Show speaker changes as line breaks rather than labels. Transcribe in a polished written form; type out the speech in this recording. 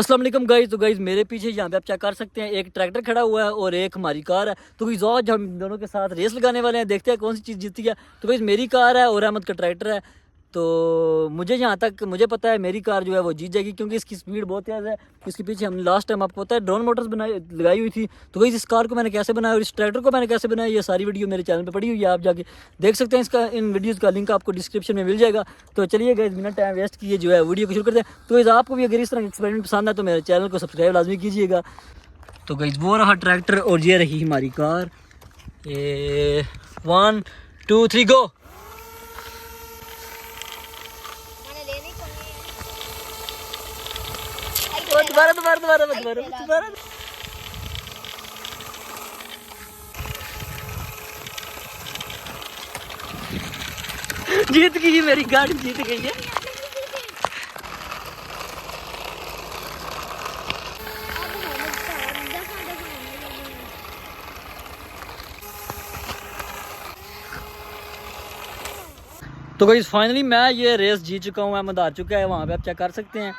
अस्सलाम वालेकुम गाइस। तो गाइस मेरे पीछे यहाँ पे आप चेक कर सकते हैं एक ट्रैक्टर खड़ा हुआ है और एक हमारी कार है। तो गाइस आज हम दोनों के साथ रेस लगाने वाले हैं, देखते हैं कौन सी चीज़ जीतती है। तो गाइस मेरी कार है और अहमद का ट्रैक्टर है। तो मुझे जहाँ तक मुझे पता है मेरी कार जो है वो जीत जाएगी, क्योंकि इसकी स्पीड बहुत तेज़ है। इसके पीछे हमने लास्ट टाइम आपको पता है ड्रोन मोटर्स लगाई हुई थी। तो गाइस इस कार को मैंने कैसे बनाया और इस ट्रैक्टर को मैंने कैसे बनाया, ये सारी वीडियो मेरे चैनल पे पड़ी हुई है, आप जाके देख सकते हैं। इसका इन वीडियोज़ का लिंक आपको डिस्क्रिप्शन में मिल जाएगा। तो चलिए गाइस बिना टाइम वेस्ट किए जो है वीडियो को शुरू करते हैं। तो गाइस आपको भी अगर इस तरह का एक्सपेरिमेंट पसंद है तो मेरे चैनल को सब्सक्राइब लाजमी कीजिएगा। तो गाइस वो रहा ट्रैक्टर और ये रही हमारी कार। 1 2 3 गो। दोबारा जीत गई, मेरी गाड़ी जीत गई है। तो गाइस फाइनली मैं ये रेस जीत चुका हूँ, अहमद हार चुका है। वहाँ पे आप चेक कर सकते हैं।